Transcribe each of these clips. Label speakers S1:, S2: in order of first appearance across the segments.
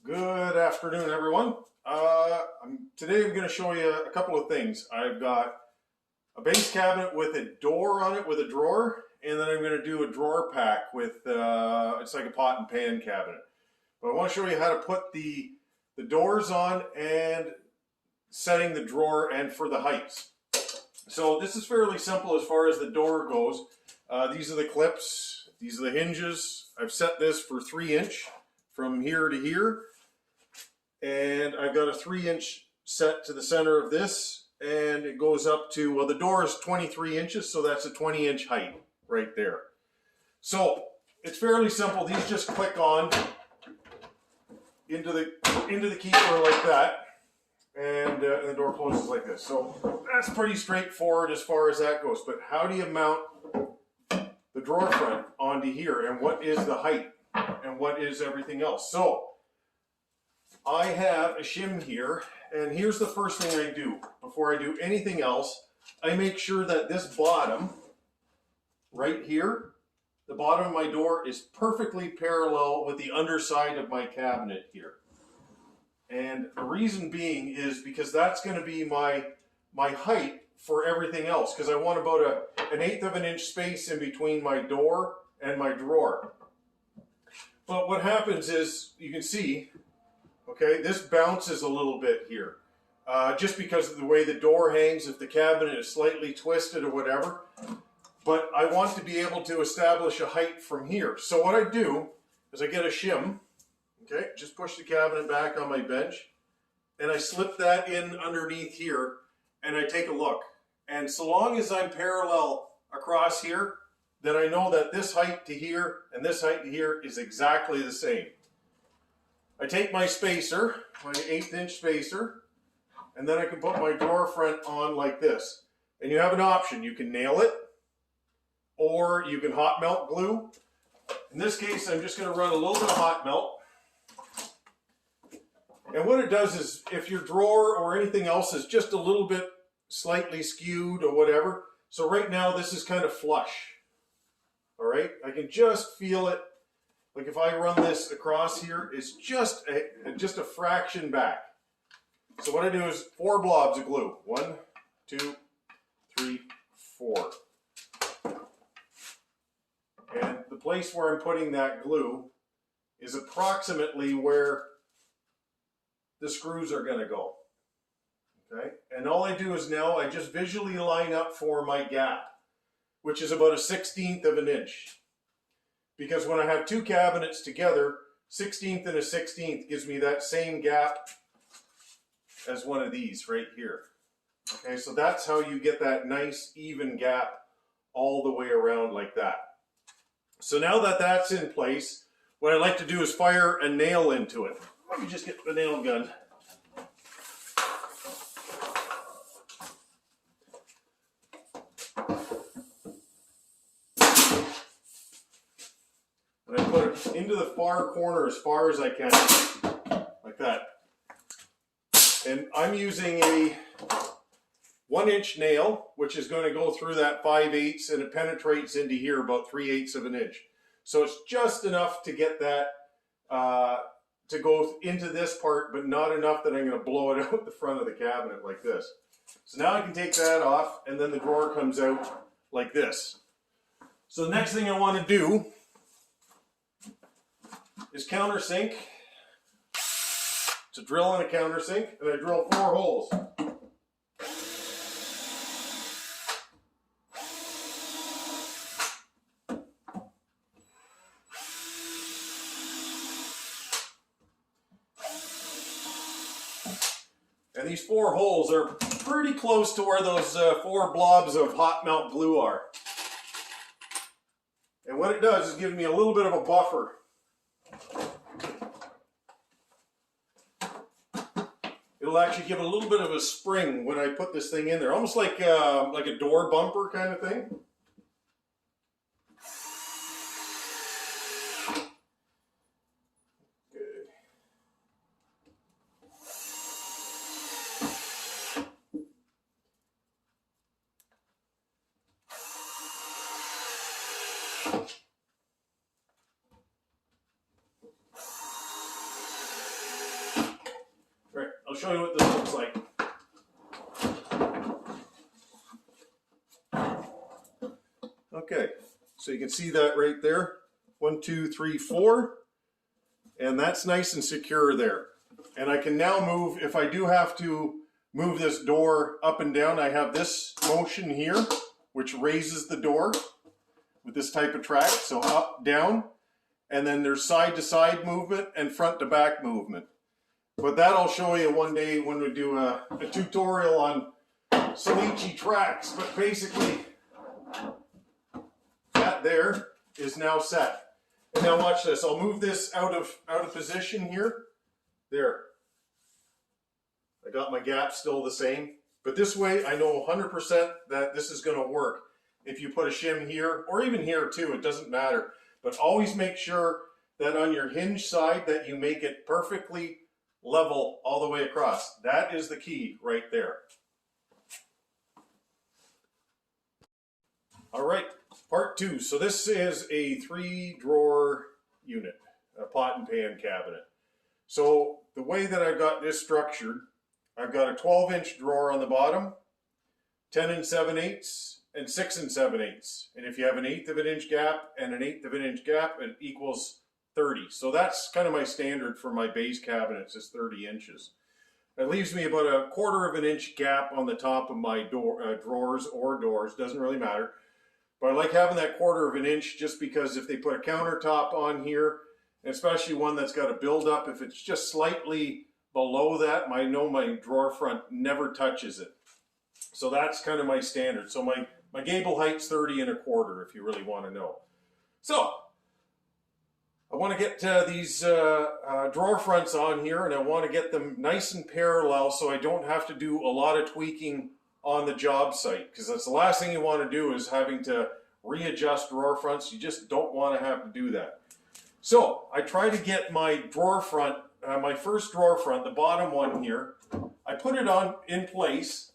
S1: Good afternoon, everyone. Today I'm going to show you a couple of things. I've got a base cabinet with a door on it with a drawer, and then I'm going to do a drawer pack with, it's like a pot and pan cabinet. But I want to show you how to put the doors on and setting the drawer and for the heights. So this is fairly simple as far as the door goes. These are the clips, these are the hinges. I've set this for 3" from here to here. And I've got a 3" set to the center of this, and it goes up to, well, the door is 23 inches, so that's a 20" height right there. So it's fairly simple. These just click on into the keeper like that, and the door closes like this. So that's pretty straightforward as far as that goes. But how do you mount the drawer front onto here, and what is the height, and what is everything else? So I have a shim here, and here's the first thing I do. Before I do anything else, I make sure that this bottom, right here, the bottom of my door is perfectly parallel with the underside of my cabinet here. And the reason being is because that's going to be my height for everything else, because I want about an 1/8 of an inch space in between my door and my drawer. But what happens is, you can see, okay, this bounces a little bit here, just because of the way the door hangs, if the cabinet is slightly twisted or whatever. But I want to be able to establish a height from here. So what I do is I get a shim, okay, just push the cabinet back on my bench, and I slip that in underneath here, and I take a look. And so long as I'm parallel across here, then I know that this height to here and this height to here is exactly the same. I take my spacer, my 1/8" spacer, and then I can put my drawer front on like this. And you have an option. You can nail it, or you can hot melt glue. In this case, I'm just going to run a little bit of hot melt. And what it does is, if your drawer or anything else is just a little bit slightly skewed or whatever, so right now this is kind of flush. All right, I can just feel it. Like if I run this across here, it's just a fraction back. So what I do is 4 blobs of glue. 1, 2, 3, 4. And the place where I'm putting that glue is approximately where the screws are going to go. Okay? And all I do is now I just visually line up for my gap, which is about a 1/16 of an inch. Because when I have 2 cabinets together, 1/16 and a 1/16 gives me that same gap as one of these right here. Okay, so that's how you get that nice even gap all the way around like that. So now that that's in place, what I like to do is fire a nail into it. Let me just get the nail gun. And I put it into the far corner as far as I can, like that. And I'm using a 1" nail, which is going to go through that 5/8, and it penetrates into here about 3/8 of an inch. So it's just enough to get that to go into this part, but not enough that I'm going to blow it out the front of the cabinet like this. So now I can take that off, and then the drawer comes out like this. So the next thing I want to do is countersink. It's a drill and a countersink, and I drill 4 holes. And these 4 holes are pretty close to where those 4 blobs of hot melt glue are. And what it does is give me a little bit of a buffer. It'll actually give a little bit of a spring when I put this thing in there, almost like a door bumper kind of thing. Good. show you what this looks like. Okay, so you can see that right there. 1, 2, 3, 4. And that's nice and secure there. And I can now move, if I do have to move this door up and down, I have this motion here, which raises the door with this type of track. So up, down, and then there's side to side movement and front to back movement. But that I'll show you one day when we do a tutorial on Salici tracks. But basically, that there is now set. And now watch this. I'll move this out of position here. There. I got my gap still the same. But this way I know 100% that this is going to work. If you put a shim here, or even here too, it doesn't matter. But always make sure that on your hinge side that you make it perfectly level all the way across. That is the key right there. All right, part 2. So this is a 3-drawer unit, a pot and pan cabinet. So the way that I've got this structured, I've got a 12-inch drawer on the bottom, 10 7/8, and 6 7/8. And if you have an 1/8 of an inch gap and an 1/8 of an inch gap, it equals 30. So that's kind of my standard for my base cabinets, is 30 inches. It leaves me about a 1/4 of an inch gap on the top of my drawers or doors, doesn't really matter. But I like having that 1/4 of an inch just because if they put a countertop on here, and especially one that's got a build up, if it's just slightly below that, I know my drawer front never touches it. So that's kind of my standard. So my gable height's 30 1/4 if you really want to know. So I want to get these drawer fronts on here, and I want to get them nice and parallel so I don't have to do a lot of tweaking on the job site, because that's the last thing you want to do is having to readjust drawer fronts. You just don't want to have to do that. So I try to get my drawer front, my first drawer front, the bottom one here, I put it on in place,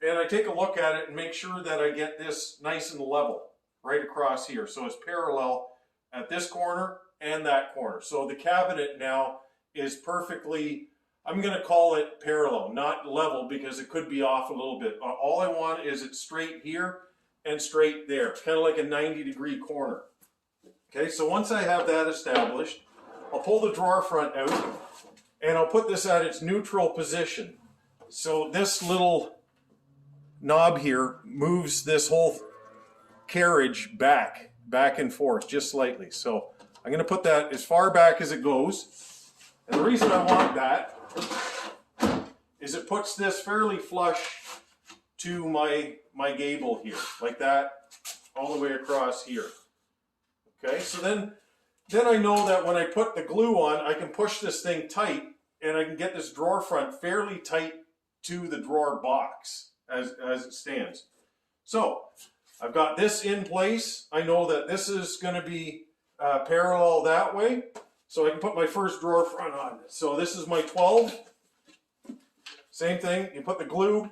S1: and I take a look at it and make sure that I get this nice and level right across here. So it's parallel at this corner and that corner. So the cabinet now is perfectly, I'm going to call it parallel, not level, because it could be off a little bit. All I want is it straight here and straight there, kind of like a 90-degree corner. Okay, so once I have that established, I'll pull the drawer front out and I'll put this at its neutral position. So this little knob here moves this whole carriage back and forth just slightly. So I'm going to put that as far back as it goes. And the reason I want that is it puts this fairly flush to my gable here, like that, all the way across here. Okay, so then I know that when I put the glue on, I can push this thing tight, and I can get this drawer front fairly tight to the drawer box as it stands. So I've got this in place. I know that this is going to be parallel that way, so I can put my first drawer front on. So this is my 12. Same thing, you put the glue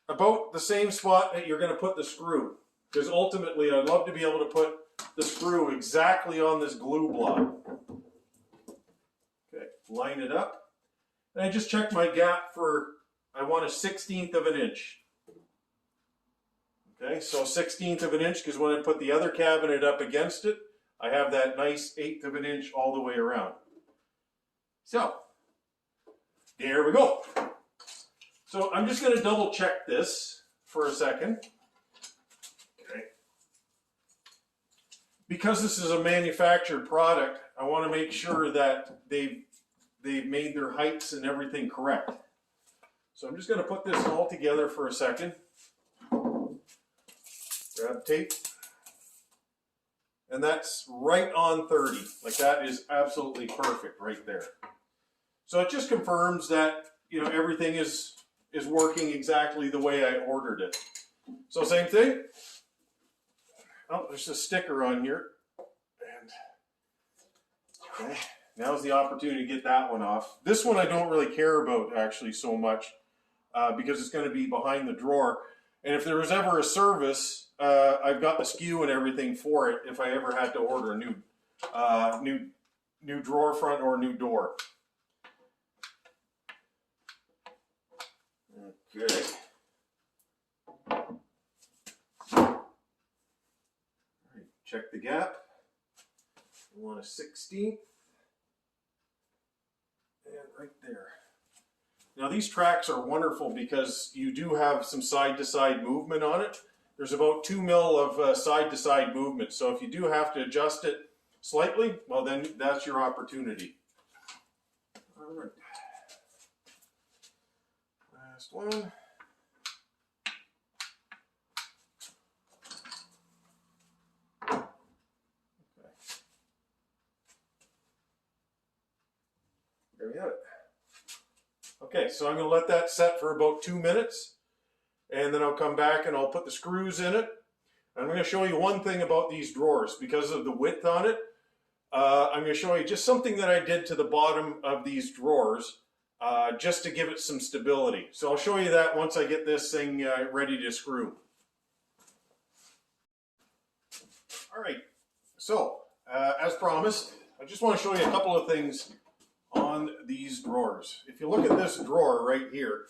S1: about the same spot that you're going to put the screw, because ultimately I'd love to be able to put the screw exactly on this glue block. Okay, line it up, and I just check my gap for, I want a 1/16 of an inch. Okay, so 1/16 of an inch, because when I put the other cabinet up against it, I have that nice 1/8 of an inch all the way around. So there we go. So I'm just going to double check this for a second. Okay. Because this is a manufactured product, I want to make sure that they've made their heights and everything correct. So I'm just going to put this all together for a second. Grab tape. And that's right on 30. Like, that is absolutely perfect right there. So it just confirms that, you know, everything is working exactly the way I ordered it. So same thing. Oh, there's a sticker on here. And okay, now's the opportunity to get that one off. This one I don't really care about actually so much because it's going to be behind the drawer. And if there was ever a service, I've got the SKU and everything for it if I ever had to order a new drawer front or a new door. Okay. All right, check the gap. You want a 16th. And right there. Now these tracks are wonderful because you do have some side-to-side movement on it. There's about 2 mil of side-to-side movement. So if you do have to adjust it slightly, well then that's your opportunity. All right. Last one. Okay. There we have it. Okay, so I'm going to let that set for about 2 minutes, and then I'll come back and I'll put the screws in it. I'm going to show you one thing about these drawers. Because of the width on it, I'm going to show you just something that I did to the bottom of these drawers just to give it some stability. So I'll show you that once I get this thing ready to screw. All right, so as promised, I just want to show you a couple of things on these drawers. If you look at this drawer right here,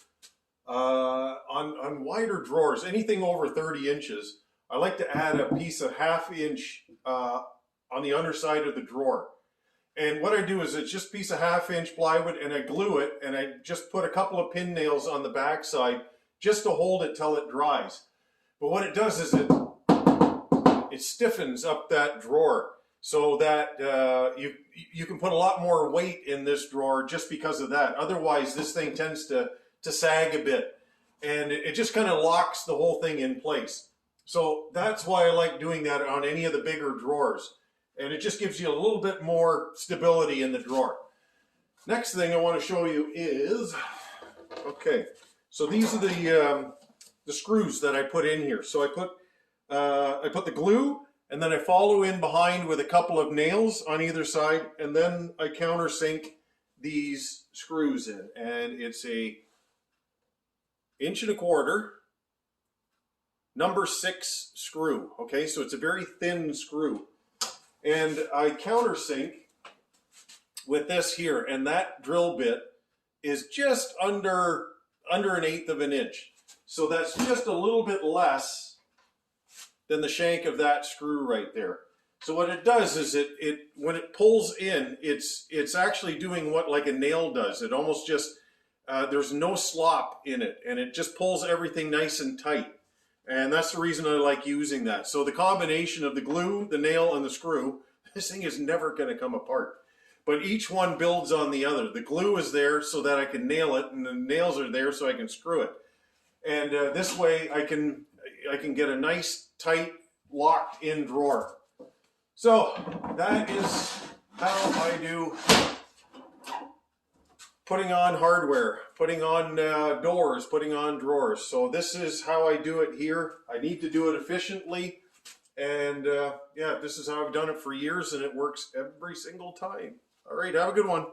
S1: on wider drawers, anything over 30 inches, I like to add a piece of 1/2 inch on the underside of the drawer. And what I do is it's just a piece of 1/2 inch plywood, and I glue it, and I just put a couple of pin nails on the back side just to hold it till it dries. But what it does is it stiffens up that drawer, so that you can put a lot more weight in this drawer just because of that. Otherwise, this thing tends to sag a bit, and it just kind of locks the whole thing in place. So that's why I like doing that on any of the bigger drawers, and it just gives you a little bit more stability in the drawer. Next thing I want to show you is, okay, so these are the screws that I put in here. So I put the glue, and then I follow in behind with a couple of nails on either side, and then I countersink these screws in. And it's a 1.25 inch, number 6 screw. Okay, so it's a very thin screw. And I countersink with this here, and that drill bit is just under 1/8 of an inch. So that's just a little bit less than the shank of that screw right there. So what it does is when it pulls in, it's actually doing what like a nail does. It almost just there's no slop in it, and it just pulls everything nice and tight. And that's the reason I like using that. So the combination of the glue, the nail, and the screw, this thing is never going to come apart. But each one builds on the other. The glue is there so that I can nail it, and the nails are there so I can screw it. And this way I can get a nice, tight, locked-in drawer. So that is how I do putting on hardware, putting on doors, putting on drawers. So this is how I do it here. I need to do it efficiently, and yeah, this is how I've done it for years, and it works every single time. All right, have a good one.